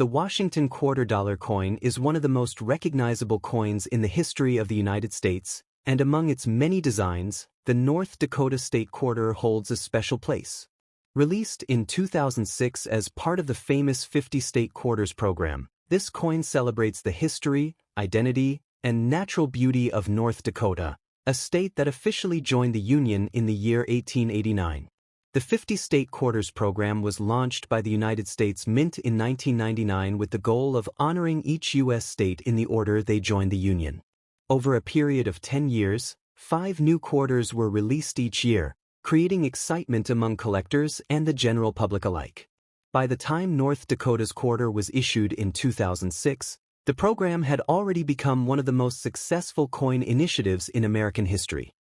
The Washington $quarter coin is one of the most recognizable coins in the history of the United States, and among its many designs, the North Dakota State Quarter holds a special place. Released in 2006 as part of the famous 50 State Quarters program, this coin celebrates the history, identity, and natural beauty of North Dakota, a state that officially joined the Union in the year 1889. The 50 State Quarters program was launched by the United States Mint in 1999 with the goal of honoring each U.S. state in the order they joined the Union. Over a period of 10 years, 5 new quarters were released each year, creating excitement among collectors and the general public alike. By the time North Dakota's quarter was issued in 2006, the program had already become one of the most successful coin initiatives in American history.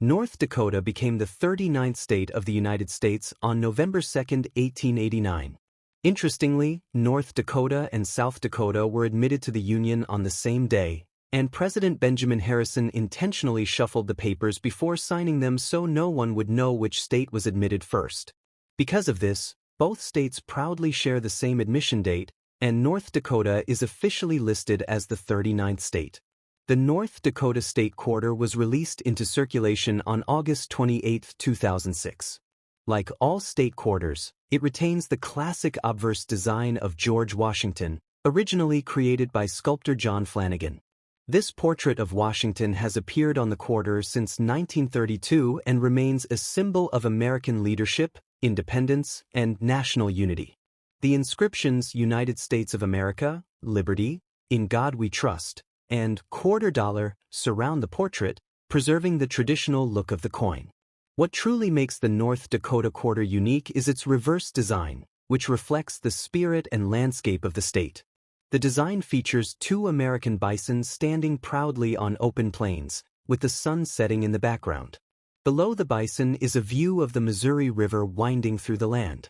North Dakota became the 39th state of the United States on November 2, 1889. Interestingly, North Dakota and South Dakota were admitted to the Union on the same day, and President Benjamin Harrison intentionally shuffled the papers before signing them so no one would know which state was admitted first. Because of this, both states proudly share the same admission date, and North Dakota is officially listed as the 39th state. The North Dakota State Quarter was released into circulation on August 28, 2006. Like all state quarters, it retains the classic obverse design of George Washington, originally created by sculptor John Flanagan. This portrait of Washington has appeared on the quarter since 1932 and remains a symbol of American leadership, independence, and national unity. The inscriptions United States of America, Liberty, In God We Trust, and $quarter surround the portrait, preserving the traditional look of the coin. What truly makes the North Dakota quarter unique is its reverse design, which reflects the spirit and landscape of the state. The design features 2 American bisons standing proudly on open plains, with the sun setting in the background. Below the bison is a view of the Missouri River winding through the land.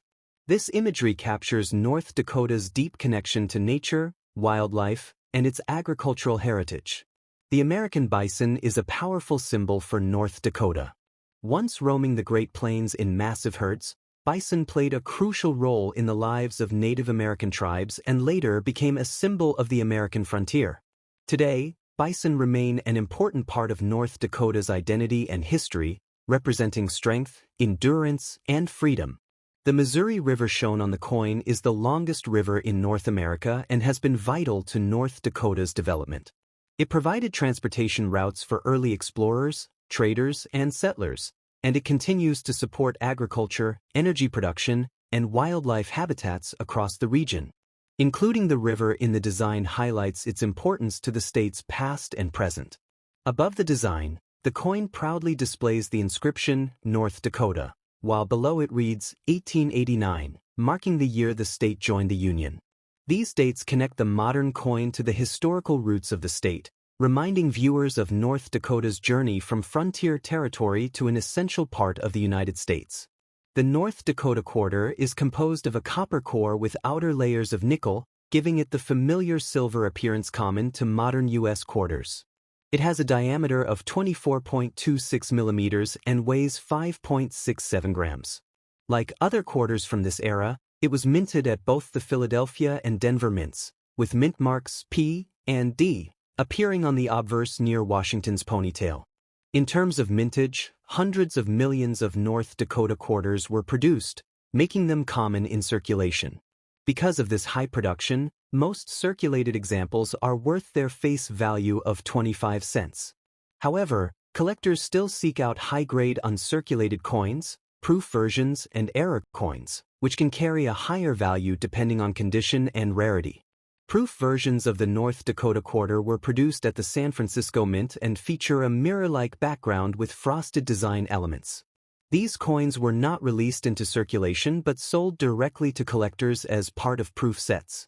This imagery captures North Dakota's deep connection to nature, wildlife, and its agricultural heritage. The American bison is a powerful symbol for North Dakota. Once roaming the Great Plains in massive herds, bison played a crucial role in the lives of Native American tribes and later became a symbol of the American frontier. Today, bison remain an important part of North Dakota's identity and history, representing strength, endurance, and freedom. The Missouri River shown on the coin is the longest river in North America and has been vital to North Dakota's development. It provided transportation routes for early explorers, traders, and settlers, and it continues to support agriculture, energy production, and wildlife habitats across the region. Including the river in the design highlights its importance to the state's past and present. Above the design, the coin proudly displays the inscription, North Dakota, while below it reads 1889, marking the year the state joined the Union. These dates connect the modern coin to the historical roots of the state, reminding viewers of North Dakota's journey from frontier territory to an essential part of the United States. The North Dakota quarter is composed of a copper core with outer layers of nickel, giving it the familiar silver appearance common to modern U.S. quarters. It has a diameter of 24.26 millimeters and weighs 5.67 grams. Like other quarters from this era, it was minted at both the Philadelphia and Denver mints, with mint marks P and D appearing on the obverse near Washington's ponytail. In terms of mintage, hundreds of millions of North Dakota quarters were produced, making them common in circulation. Because of this high production, most circulated examples are worth their face value of 25 cents. However, collectors still seek out high-grade uncirculated coins, proof versions, and error coins, which can carry a higher value depending on condition and rarity. Proof versions of the North Dakota quarter were produced at the San Francisco Mint and feature a mirror-like background with frosted design elements. These coins were not released into circulation but sold directly to collectors as part of proof sets.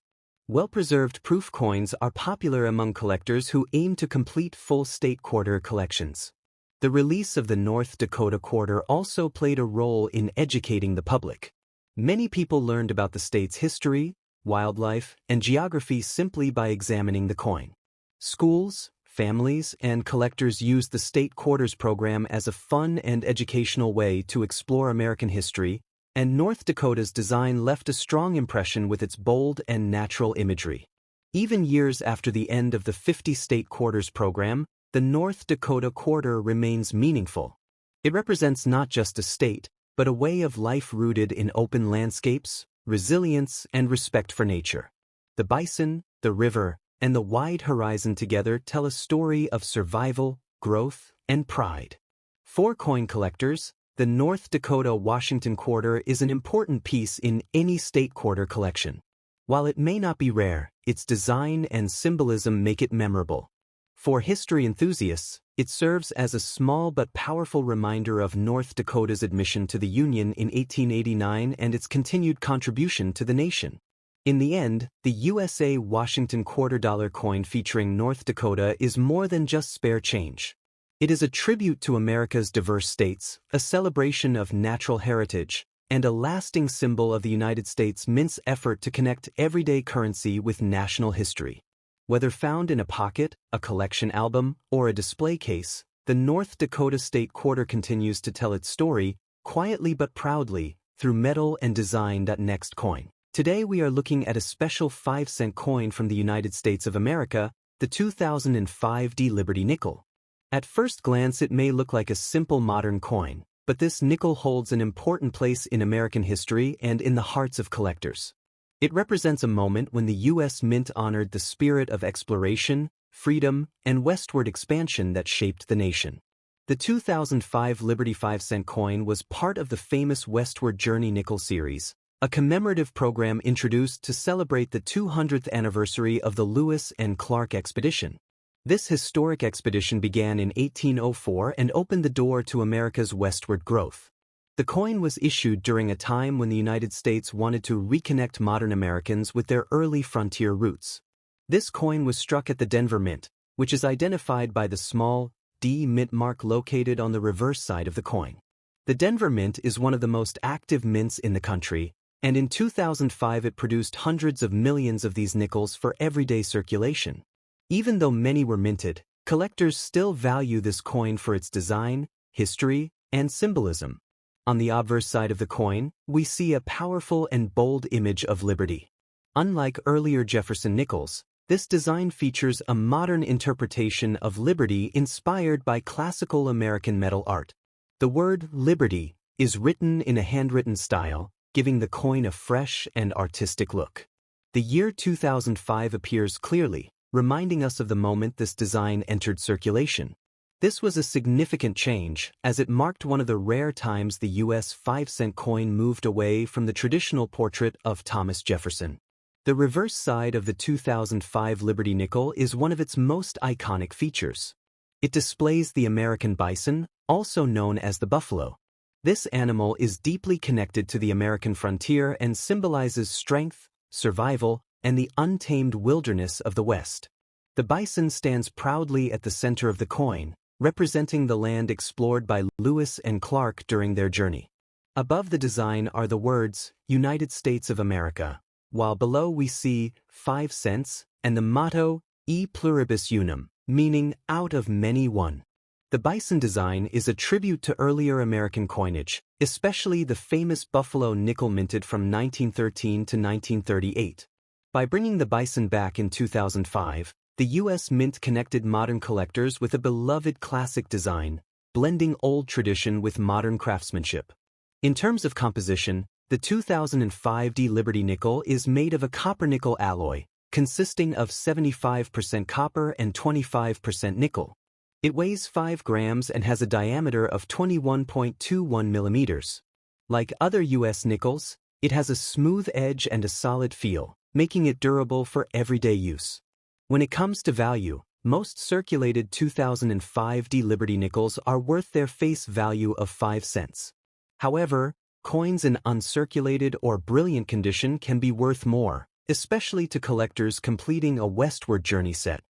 Well-preserved proof coins are popular among collectors who aim to complete full state quarter collections. The release of the North Dakota quarter also played a role in educating the public. Many people learned about the state's history, wildlife, and geography simply by examining the coin. Schools, families, and collectors use the State Quarters program as a fun and educational way to explore American history, and North Dakota's design left a strong impression with its bold and natural imagery. Even years after the end of the 50-state quarters program, the North Dakota Quarter remains meaningful. It represents not just a state, but a way of life rooted in open landscapes, resilience, and respect for nature. The bison, the river, and the wide horizon together tell a story of survival, growth, and pride. For coin collectors, the North Dakota-Washington Quarter is an important piece in any state quarter collection. While it may not be rare, its design and symbolism make it memorable. For history enthusiasts, it serves as a small but powerful reminder of North Dakota's admission to the Union in 1889 and its continued contribution to the nation. In the end, the USA Washington $quarter coin featuring North Dakota is more than just spare change. It is a tribute to America's diverse states, a celebration of natural heritage, and a lasting symbol of the United States Mint's effort to connect everyday currency with national history. Whether found in a pocket, a collection album, or a display case, the North Dakota State Quarter continues to tell its story, quietly but proudly, through metal and design. Next coin. Today we are looking at a special 5-cent coin from the United States of America, the 2005 Liberty nickel. At first glance it may look like a simple modern coin, but this nickel holds an important place in American history and in the hearts of collectors. It represents a moment when the U.S. Mint honored the spirit of exploration, freedom, and westward expansion that shaped the nation. The 2005 Liberty 5-cent coin was part of the famous Westward Journey nickel series, a commemorative program introduced to celebrate the 200th anniversary of the Lewis and Clark expedition. This historic expedition began in 1804 and opened the door to America's westward growth. The coin was issued during a time when the United States wanted to reconnect modern Americans with their early frontier roots. This coin was struck at the Denver Mint, which is identified by the small D mint mark located on the reverse side of the coin. The Denver Mint is one of the most active mints in the country, and in 2005 it produced hundreds of millions of these nickels for everyday circulation. Even though many were minted, collectors still value this coin for its design, history, and symbolism. On the obverse side of the coin, we see a powerful and bold image of liberty. Unlike earlier Jefferson nickels, this design features a modern interpretation of liberty inspired by classical American metal art. The word liberty is written in a handwritten style, giving the coin a fresh and artistic look. The year 2005 appears clearly, reminding us of the moment this design entered circulation. This was a significant change, as it marked one of the rare times the U.S. 5-cent coin moved away from the traditional portrait of Thomas Jefferson. The reverse side of the 2005 Liberty nickel is one of its most iconic features. It displays the American bison, also known as the buffalo. This animal is deeply connected to the American frontier and symbolizes strength, survival, and the untamed wilderness of the West. The bison stands proudly at the center of the coin, representing the land explored by Lewis and Clark during their journey. Above the design are the words, United States of America, while below we see 5 cents and the motto, E pluribus unum, meaning out of many one. The bison design is a tribute to earlier American coinage, especially the famous buffalo nickel minted from 1913 to 1938. By bringing the bison back in 2005, the U.S. Mint connected modern collectors with a beloved classic design, blending old tradition with modern craftsmanship. In terms of composition, the 2005 Liberty nickel is made of a copper-nickel alloy, consisting of 75% copper and 25% nickel. It weighs 5 grams and has a diameter of 21.21 millimeters. Like other U.S. nickels, it has a smooth edge and a solid feel, making it durable for everyday use. When it comes to value, most circulated 2005 Liberty nickels are worth their face value of 5 cents. However, coins in uncirculated or brilliant condition can be worth more, especially to collectors completing a westward journey set.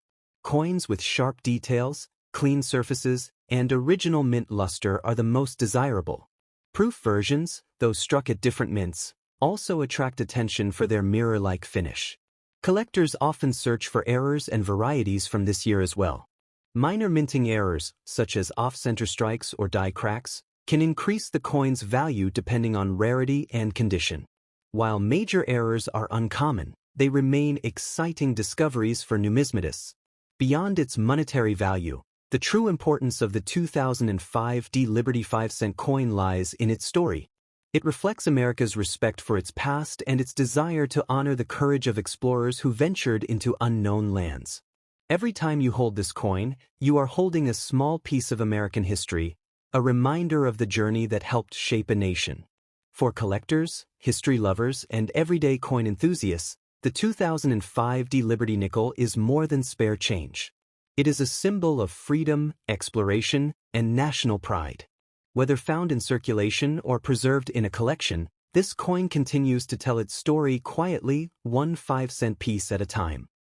Coins with sharp details, clean surfaces, and original mint luster are the most desirable. Proof versions, though struck at different mints, also attract attention for their mirror-like finish. Collectors often search for errors and varieties from this year as well. Minor minting errors, such as off-center strikes or die cracks, can increase the coin's value depending on rarity and condition. While major errors are uncommon, they remain exciting discoveries for numismatists. Beyond its monetary value, the true importance of the 2005 Liberty 5-cent coin lies in its story. It reflects America's respect for its past and its desire to honor the courage of explorers who ventured into unknown lands. Every time you hold this coin, you are holding a small piece of American history, a reminder of the journey that helped shape a nation. For collectors, history lovers, and everyday coin enthusiasts, the 2005 Liberty nickel is more than spare change. It is a symbol of freedom, exploration, and national pride. Whether found in circulation or preserved in a collection, this coin continues to tell its story quietly, one 5-cent piece at a time.